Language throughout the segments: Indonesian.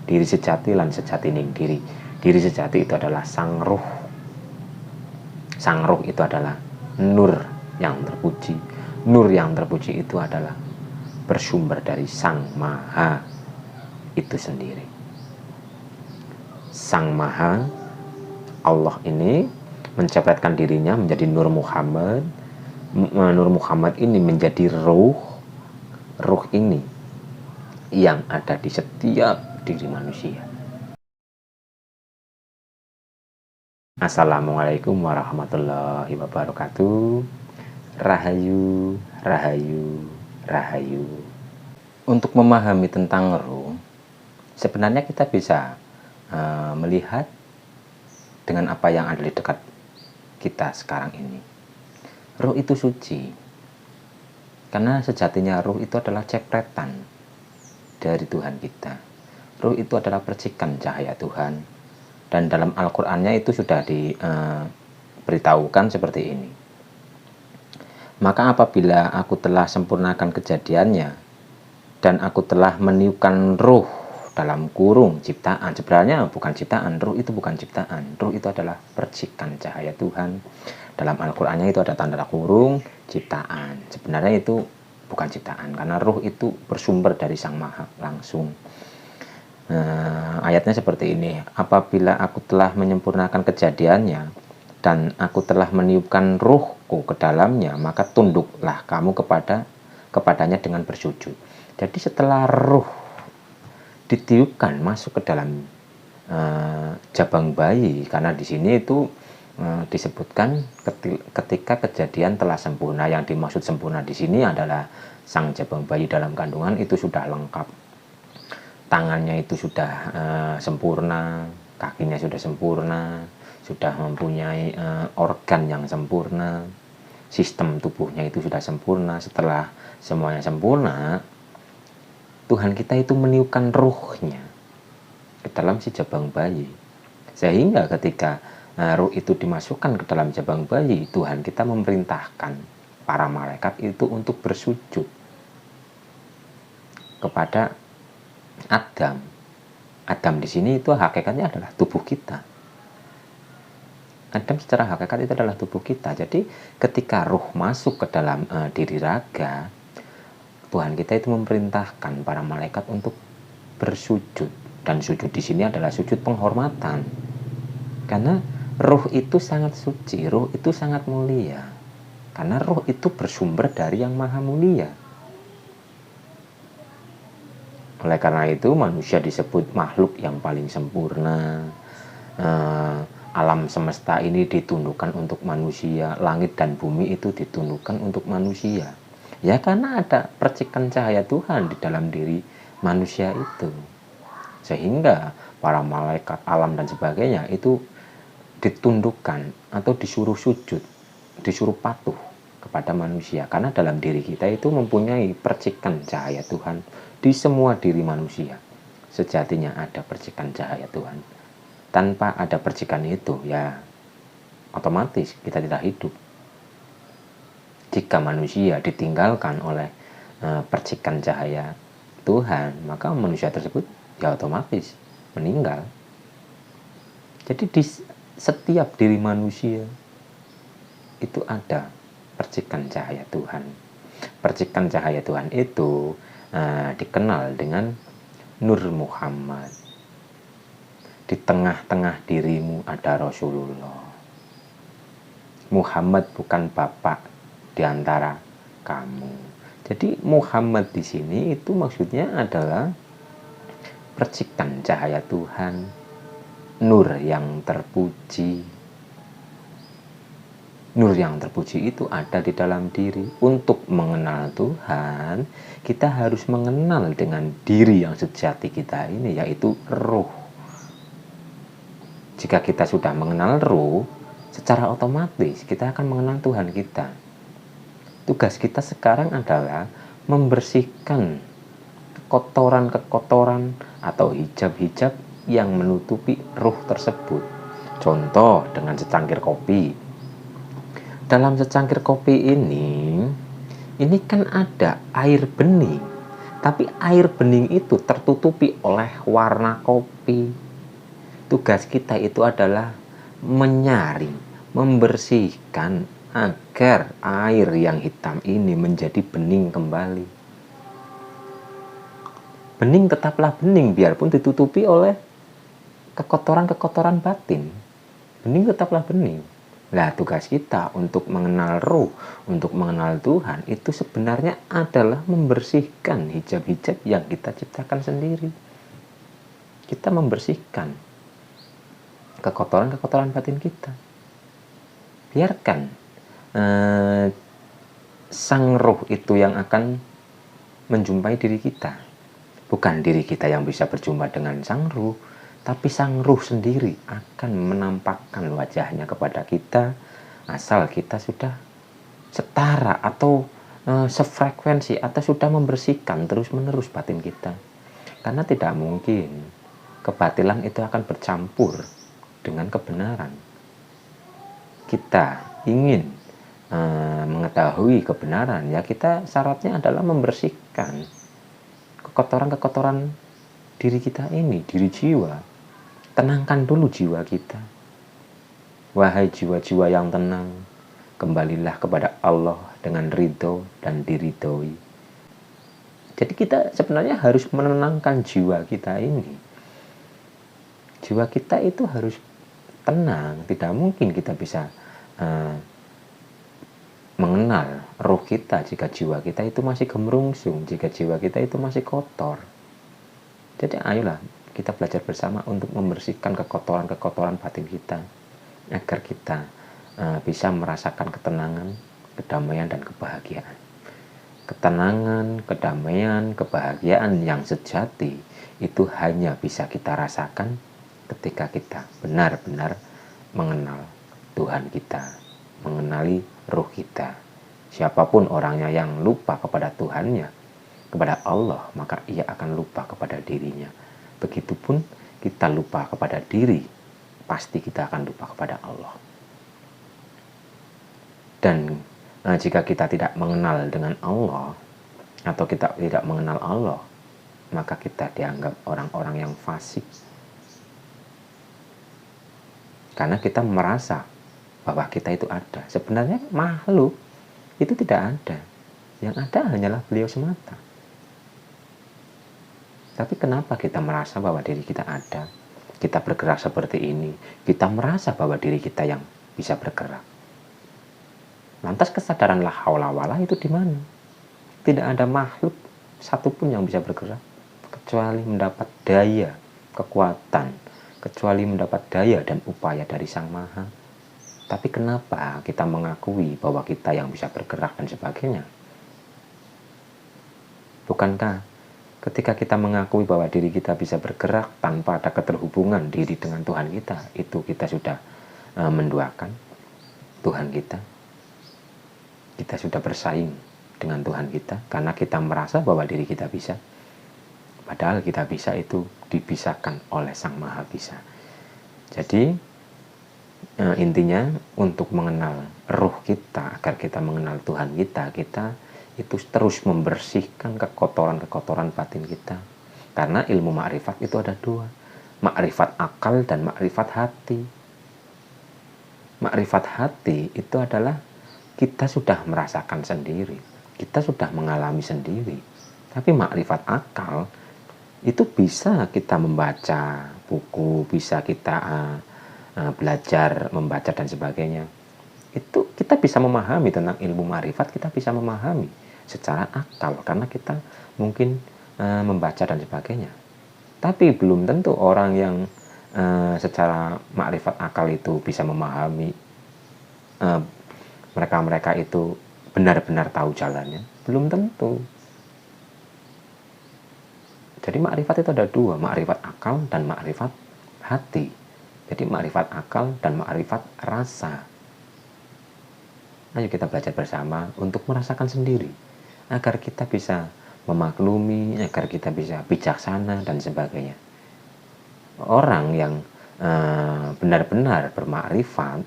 Diri sejati lan sejatining diri. Diri sejati itu adalah sang ruh. Sang ruh itu adalah nur yang terpuji. Nur yang terpuji itu adalah bersumber dari Sang Maha itu sendiri. Sang Maha, Allah ini mencepatkan dirinya menjadi Nur Muhammad. Nur Muhammad ini menjadi ruh. Ruh ini yang ada di setiap diri manusia. Assalamualaikum warahmatullahi wabarakatuh. Rahayu, rahayu, rahayu. Untuk memahami tentang ruh, sebenarnya kita bisa melihat dengan apa yang ada di dekat kita sekarang ini. Ruh itu suci. Karena sejatinya ruh itu adalah cepretan dari Tuhan kita. Ruh itu adalah percikan cahaya Tuhan. Dan dalam Al-Qur'annya itu sudah diberitahukan seperti ini. Maka apabila aku telah sempurnakan kejadiannya, dan aku telah meniupkan ruh dalam kurung ciptaan. Sebenarnya bukan ciptaan, ruh itu bukan ciptaan. Ruh itu adalah percikan cahaya Tuhan. Dalam Al-Qur'annya itu ada tanda kurung ciptaan. Sebenarnya itu bukan ciptaan, karena ruh itu bersumber dari Sang Maha langsung. Ayatnya seperti ini. Apabila aku telah menyempurnakan kejadiannya dan aku telah meniupkan ruhku ke dalamnya, maka tunduklah kamu kepadanya dengan bersujud. Jadi setelah ruh ditiupkan masuk ke dalam jabang bayi, karena di sini itu disebutkan ketika kejadian telah sempurna. Yang dimaksud sempurna di sini adalah sang jabang bayi dalam kandungan itu sudah lengkap, tangannya itu sudah sempurna, kakinya sudah sempurna, sudah mempunyai organ yang sempurna, sistem tubuhnya itu sudah sempurna. Setelah semuanya sempurna, Tuhan kita itu meniupkan ruhnya ke dalam si jabang bayi, sehingga ketika ruh itu dimasukkan ke dalam jabang bayi, Tuhan kita memerintahkan para malaikat itu untuk bersujud kepada Adam. Adam di sini itu hakikatnya adalah tubuh kita. Adam secara hakikat itu adalah tubuh kita. Jadi ketika ruh masuk ke dalam diri raga, Tuhan kita itu memerintahkan para malaikat untuk bersujud. Dan sujud di sini adalah sujud penghormatan. Karena ruh itu sangat suci, ruh itu sangat mulia. Karena ruh itu bersumber dari yang maha mulia. Oleh karena itu manusia disebut makhluk yang paling sempurna. Alam semesta ini ditundukkan untuk manusia. Langit dan bumi itu ditundukkan untuk manusia. Ya karena ada percikan cahaya Tuhan di dalam diri manusia itu. Sehingga para malaikat, alam dan sebagainya itu ditundukkan atau disuruh sujud, disuruh patuh kepada manusia. Karena dalam diri kita itu mempunyai percikan cahaya Tuhan. Di semua diri manusia sejatinya ada percikan cahaya Tuhan. Tanpa ada percikan itu, ya otomatis kita tidak hidup. Jika manusia ditinggalkan oleh percikan cahaya Tuhan, maka manusia tersebut ya otomatis meninggal. Jadi di setiap diri manusia itu ada percikan cahaya Tuhan. Percikan cahaya Tuhan itu dikenal dengan Nur Muhammad. Di tengah-tengah dirimu ada Rasulullah. Muhammad bukan bapak di antara kamu. Jadi Muhammad di sini itu maksudnya adalah percikan cahaya Tuhan, nur yang terpuji. Nur yang terpuji itu ada di dalam diri. Untuk mengenal Tuhan, kita harus mengenal dengan diri yang sejati kita ini, yaitu ruh. Jika kita sudah mengenal ruh, secara otomatis kita akan mengenal Tuhan kita. Tugas kita sekarang adalah membersihkan kotoran-kotoran atau hijab-hijab yang menutupi ruh tersebut. Contoh dengan secangkir kopi. Dalam secangkir kopi ini kan ada air bening, Tapi air bening itu tertutupi oleh warna kopi. Tugas kita itu adalah menyaring, membersihkan agar air yang hitam ini menjadi bening kembali. Bening tetaplah bening biarpun ditutupi oleh kekotoran-kekotoran batin. Bening tetaplah bening. Nah, tugas kita untuk mengenal ruh, untuk mengenal Tuhan, itu sebenarnya adalah membersihkan hijab-hijab yang kita ciptakan sendiri. Kita membersihkan kekotoran-kekotoran batin kita. Biarkan sang ruh itu yang akan menjumpai diri kita. Bukan diri kita yang bisa berjumpa dengan sang ruh, tapi sang ruh sendiri akan menampakkan wajahnya kepada kita asal kita sudah setara atau sefrekuensi atau sudah membersihkan terus-menerus batin kita. Karena tidak mungkin kebatilan itu akan bercampur dengan kebenaran. Kita ingin mengetahui kebenaran, ya kita syaratnya adalah membersihkan kekotoran-kekotoran diri kita ini, diri jiwa. Tenangkan dulu jiwa kita. Wahai jiwa-jiwa yang tenang, kembalilah kepada Allah dengan ridho dan diridhoi. Jadi kita sebenarnya harus menenangkan jiwa kita ini. Jiwa kita itu harus tenang. Tidak mungkin kita bisa mengenal roh kita jika jiwa kita itu masih gemerungsung, jika jiwa kita itu masih kotor. Jadi ayolah kita belajar bersama untuk membersihkan kekotoran-kekotoran batin kita agar kita bisa merasakan ketenangan, kedamaian, dan kebahagiaan. Ketenangan, kedamaian, kebahagiaan yang sejati itu hanya bisa kita rasakan ketika kita benar-benar mengenal Tuhan kita, mengenali ruh kita. Siapapun orangnya yang lupa kepada Tuhannya, kepada Allah, maka ia akan lupa kepada dirinya. Begitupun kita lupa kepada diri, pasti kita akan lupa kepada Allah. Dan jika kita tidak mengenal dengan Allah, atau kita tidak mengenal Allah, maka kita dianggap orang-orang yang fasik. Karena kita merasa bahwa kita itu ada. Sebenarnya makhluk itu tidak ada. Yang ada hanyalah beliau semata. Tapi kenapa kita merasa bahwa diri kita ada? Kita bergerak seperti ini. Kita merasa bahwa diri kita yang bisa bergerak. Lantas kesadaran la haula wala itu di mana? Tidak ada makhluk satupun yang bisa bergerak kecuali mendapat daya, kekuatan, kecuali mendapat daya dan upaya dari Sang Maha. Tapi kenapa kita mengakui bahwa kita yang bisa bergerak dan sebagainya? Bukankah ketika kita mengakui bahwa diri kita bisa bergerak tanpa ada keterhubungan diri dengan Tuhan kita, itu kita sudah menduakan Tuhan kita. Kita sudah bersaing dengan Tuhan kita karena kita merasa bahwa diri kita bisa. Padahal kita bisa itu dipisahkan oleh Sang Maha Bisa. Jadi intinya untuk mengenal ruh kita, agar kita mengenal Tuhan kita, kita itu terus membersihkan kekotoran-kekotoran batin kita. Karena ilmu ma'rifat itu ada dua, ma'rifat akal dan ma'rifat hati. Ma'rifat hati itu adalah kita sudah merasakan sendiri, kita sudah mengalami sendiri. Tapi ma'rifat akal itu bisa kita membaca buku, bisa kita belajar membaca dan sebagainya. Itu kita bisa memahami tentang ilmu ma'rifat, kita bisa memahami secara akal karena kita mungkin membaca dan sebagainya. Tapi belum tentu orang yang secara ma'rifat akal itu bisa memahami, mereka itu benar-benar tahu jalannya, belum tentu. Jadi ma'rifat itu ada dua, ma'rifat akal dan ma'rifat hati. Jadi ma'rifat akal dan ma'rifat rasa. Ayo kita belajar bersama untuk merasakan sendiri, agar kita bisa memaklumi, agar kita bisa bijaksana dan sebagainya. Orang yang benar-benar bermakrifat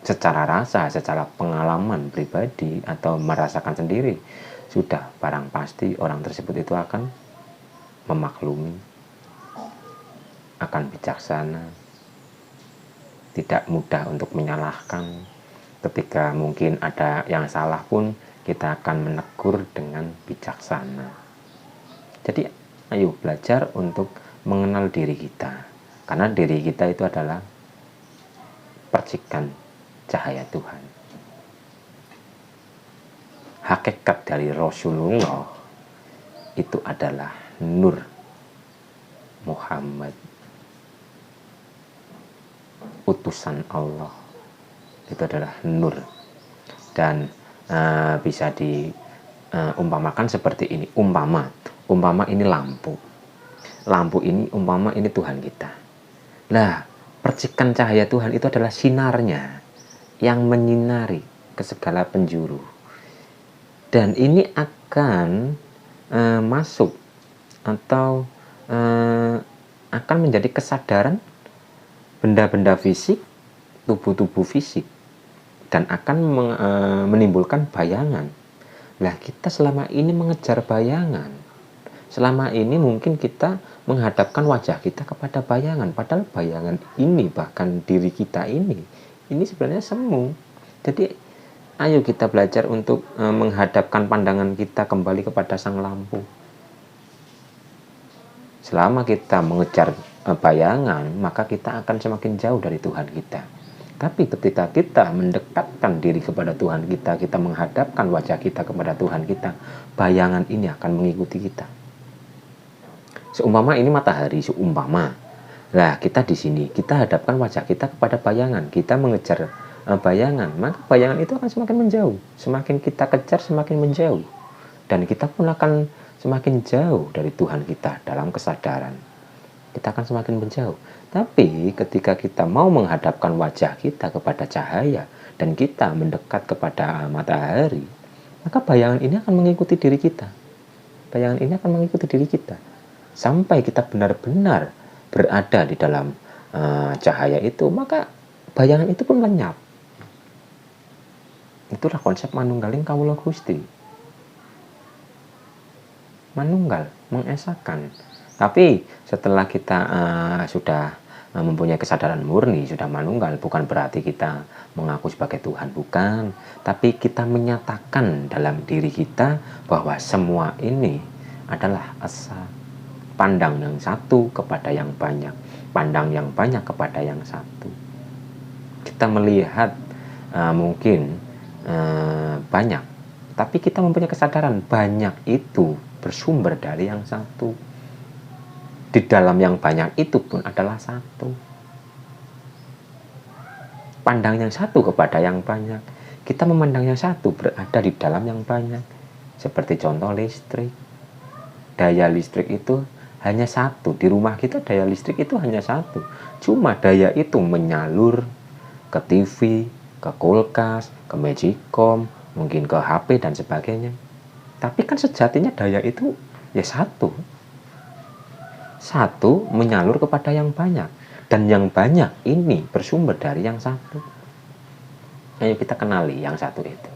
secara rasa, secara pengalaman pribadi atau merasakan sendiri, sudah barang pasti orang tersebut itu akan memaklumi, akan bijaksana, tidak mudah untuk menyalahkan. Ketika mungkin ada yang salah pun kita akan menegur dengan bijaksana. Jadi ayo belajar untuk mengenal diri kita, karena diri kita itu adalah percikan cahaya Tuhan. Hakikat dari Rasulullah itu adalah Nur Muhammad, utusan Allah. Itu adalah nur. Dan bisa diumpamakan seperti ini. Umpama ini lampu. Lampu ini umpama ini Tuhan kita. Nah, percikan cahaya Tuhan itu adalah sinarnya yang menyinari ke segala penjuru. Dan ini akan masuk atau akan menjadi kesadaran benda-benda fisik, tubuh-tubuh fisik, dan akan menimbulkan bayangan. Lah, kita selama ini mengejar bayangan. Selama ini mungkin kita menghadapkan wajah kita kepada bayangan, padahal bayangan ini, bahkan diri kita ini sebenarnya semu. Jadi ayo kita belajar untuk menghadapkan pandangan kita kembali kepada sang lampu. Selama kita mengejar bayangan, maka kita akan semakin jauh dari Tuhan kita. Tapi ketika kita mendekatkan diri kepada Tuhan kita, kita menghadapkan wajah kita kepada Tuhan kita, bayangan ini akan mengikuti kita. Seumpama ini matahari, seumpama. Nah, kita di sini, kita hadapkan wajah kita kepada bayangan, kita mengejar bayangan, maka bayangan itu akan semakin menjauh. Semakin kita kejar, semakin menjauh. Dan kita pun akan semakin jauh dari Tuhan kita dalam kesadaran. Kita akan semakin menjauh. Tapi ketika kita mau menghadapkan wajah kita kepada cahaya dan kita mendekat kepada matahari, maka bayangan ini akan mengikuti diri kita. Bayangan ini akan mengikuti diri kita sampai kita benar-benar berada di dalam cahaya itu, maka bayangan itu pun lenyap. Itulah konsep manunggaling kawula Gusti. Manunggal, mengesakan. Tapi setelah kita sudah mempunyai kesadaran murni, sudah manunggal, bukan berarti kita mengaku sebagai Tuhan, bukan. Tapi kita menyatakan dalam diri kita bahwa semua ini adalah esa. Pandang yang satu kepada yang banyak, pandang yang banyak kepada yang satu. Kita melihat mungkin banyak, tapi kita mempunyai kesadaran banyak itu bersumber dari yang satu. Di dalam yang banyak itu pun adalah satu. Pandang yang satu kepada yang banyak. Kita memandang yang satu berada di dalam yang banyak. Seperti contoh listrik. Daya listrik itu hanya satu. Di rumah kita daya listrik itu hanya satu. Cuma daya itu menyalur ke TV, ke kulkas, ke magicom, mungkin ke HP dan sebagainya. Tapi kan sejatinya daya itu ya satu. Satu menyalur kepada yang banyak, dan yang banyak ini bersumber dari yang satu. Ayo kita kenali yang satu itu,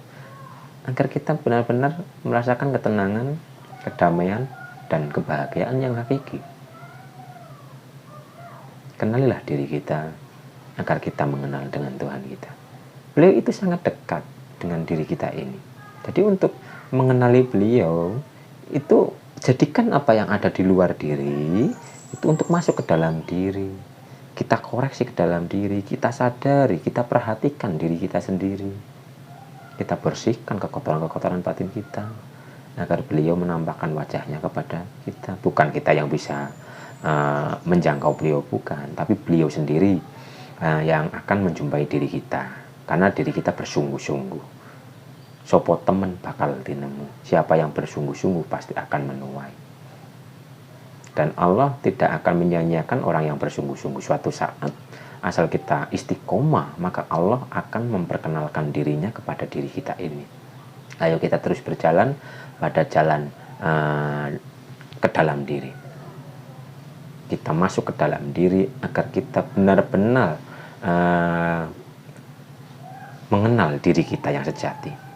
agar kita benar-benar merasakan ketenangan, kedamaian, dan kebahagiaan yang hakiki. Kenalilah diri kita agar kita mengenal dengan Tuhan kita. Beliau itu sangat dekat dengan diri kita ini. Jadi untuk mengenali beliau itu, jadikan apa yang ada di luar diri itu untuk masuk ke dalam diri. Kita koreksi ke dalam diri, kita sadari, kita perhatikan diri kita sendiri. Kita bersihkan kekotoran-kekotoran batin kita agar beliau menampakkan wajahnya kepada kita. Bukan kita yang bisa menjangkau beliau, bukan, tapi beliau sendiri yang akan menjumpai diri kita. Karena diri kita bersungguh-sungguh. Sopo temen bakal dinemu. Siapa yang bersungguh-sungguh pasti akan menuai. Dan Allah tidak akan menyanyiakan orang yang bersungguh-sungguh. Suatu saat asal kita istiqomah, maka Allah akan memperkenalkan dirinya kepada diri kita ini. Ayo kita terus berjalan pada jalan ke dalam diri. Kita masuk ke dalam diri agar kita benar-benar mengenal diri kita yang sejati.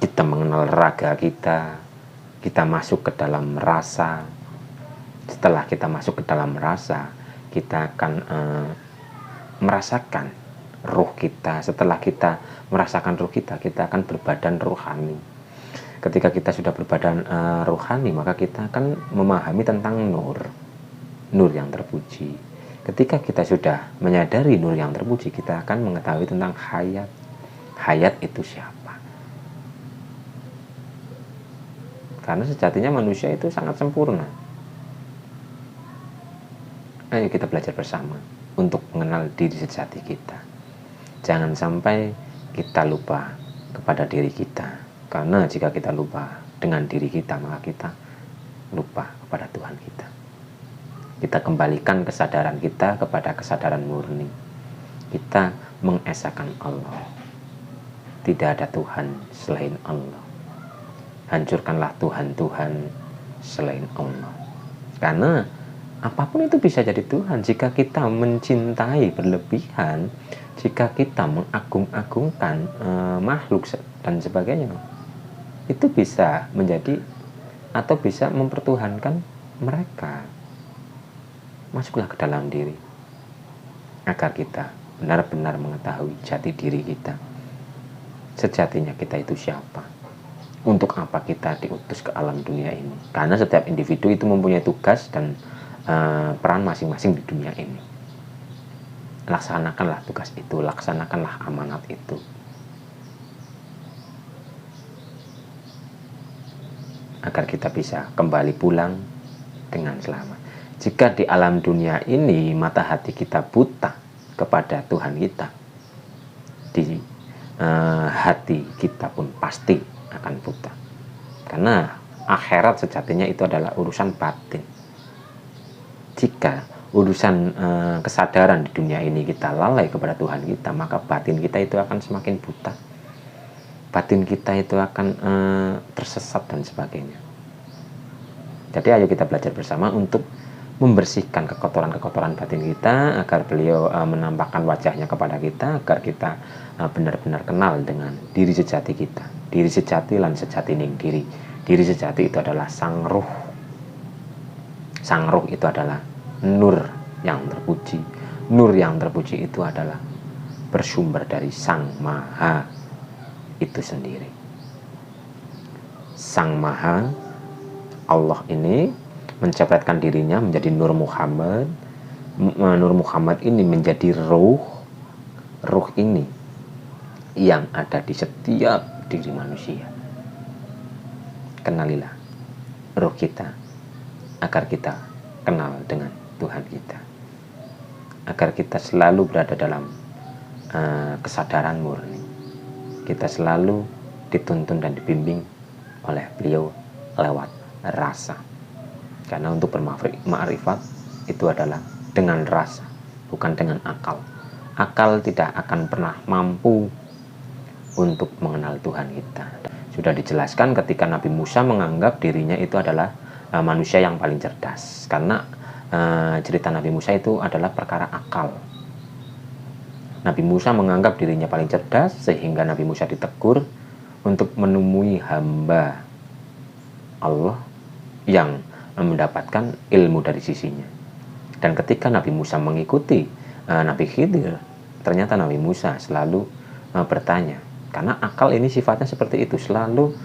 kita mengenal raga kita, kita masuk ke dalam rasa. Setelah kita masuk ke dalam rasa, kita akan merasakan ruh kita. Setelah kita merasakan ruh kita akan berbadan rohani. Ketika kita sudah berbadan rohani, maka kita akan memahami tentang nur yang terpuji. Ketika kita sudah menyadari nur yang terpuji, kita akan mengetahui tentang hayat. Hayat itu siapa? Karena sejatinya manusia itu sangat sempurna. Ayo kita belajar bersama untuk mengenal diri sejati kita. Jangan sampai kita lupa kepada diri kita. Karena jika kita lupa dengan diri kita, maka kita lupa kepada Tuhan kita. Kita kembalikan kesadaran kita kepada kesadaran murni. Kita mengesahkan Allah. Tidak ada Tuhan selain Allah. Hancurkanlah Tuhan-Tuhan selain Allah. Karena apapun itu bisa jadi Tuhan. Jika kita mencintai berlebihan, jika kita mengagung-agungkan makhluk dan sebagainya, itu bisa menjadi atau bisa mempertuhankan mereka. Masuklah ke dalam diri agar kita benar-benar mengetahui jati diri kita. Sejatinya kita itu siapa? Untuk apa kita diutus ke alam dunia ini? Karena setiap individu itu mempunyai tugas dan peran masing-masing di dunia ini. Laksanakanlah tugas itu, laksanakanlah amanat itu. Agar kita bisa kembali pulang dengan selamat. Jika di alam dunia ini mata hati kita buta kepada Tuhan kita, di hati kita pun pasti akan buta. Karena akhirat sejatinya itu adalah urusan batin. Jika urusan kesadaran di dunia ini kita lalai kepada Tuhan kita, maka batin kita itu akan semakin buta. Batin kita itu akan tersesat dan sebagainya. Jadi ayo kita belajar bersama untuk membersihkan kekotoran-kekotoran batin kita, agar beliau menampakkan wajahnya kepada kita, agar kita benar-benar kenal dengan diri sejati kita. Diri sejati lan sejati ning diri. Diri sejati itu adalah sang ruh. Sang ruh itu adalah nur yang terpuji. Nur yang terpuji itu adalah bersumber dari Sang Maha itu sendiri. Sang Maha Allah ini mencepatkan dirinya menjadi Nur Muhammad. Nur Muhammad ini menjadi ruh ini yang ada di setiap diri manusia. Kenalilah ruh kita agar kita kenal dengan Tuhan kita, agar kita selalu berada dalam kesadaran murni. Kita selalu dituntun dan dibimbing oleh beliau lewat rasa. Karena untuk bermakrifat itu adalah dengan rasa, bukan dengan akal. Akal tidak akan pernah mampu untuk mengenal Tuhan kita. Sudah dijelaskan ketika Nabi Musa menganggap dirinya itu adalah manusia yang paling cerdas. Karena cerita Nabi Musa itu adalah perkara akal. Nabi Musa menganggap dirinya paling cerdas, sehingga Nabi Musa ditegur untuk menemui hamba Allah yang mendapatkan ilmu dari sisinya. Dan ketika Nabi Musa mengikuti Nabi Khidir, ternyata Nabi Musa selalu bertanya. Karena akal ini sifatnya seperti itu, selalu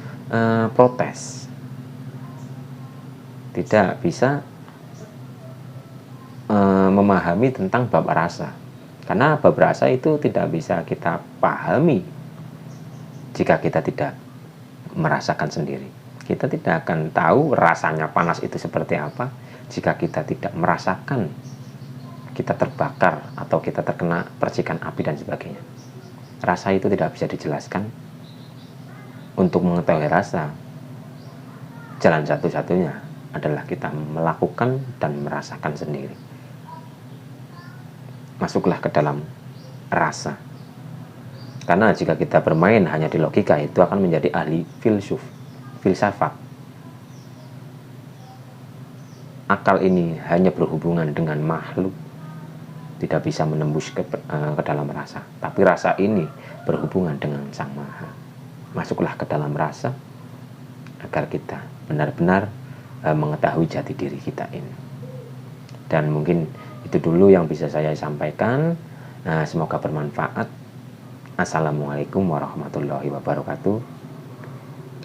protes. Tidak bisa memahami tentang bab rasa. Karena bab rasa itu tidak bisa kita pahami jika kita tidak merasakan sendiri. Kita tidak akan tahu rasanya panas itu seperti apa jika kita tidak merasakan kita terbakar atau kita terkena percikan api dan sebagainya. Rasa itu tidak bisa dijelaskan. Untuk mengetahui rasa, jalan satu-satunya adalah kita melakukan dan merasakan sendiri. Masuklah ke dalam rasa. Karena jika kita bermain hanya di logika, itu akan menjadi ahli filsafat. Akal ini hanya berhubungan dengan makhluk, tidak bisa menembus ke dalam rasa. Tapi rasa ini berhubungan dengan Sang Maha. masuklah ke dalam rasa agar kita benar-benar mengetahui jati diri kita ini. Dan mungkin itu dulu yang bisa saya sampaikan. Semoga bermanfaat. Assalamualaikum warahmatullahi wabarakatuh.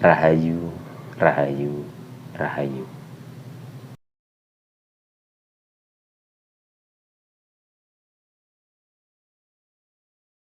Rahayu, rahayu, rahayu.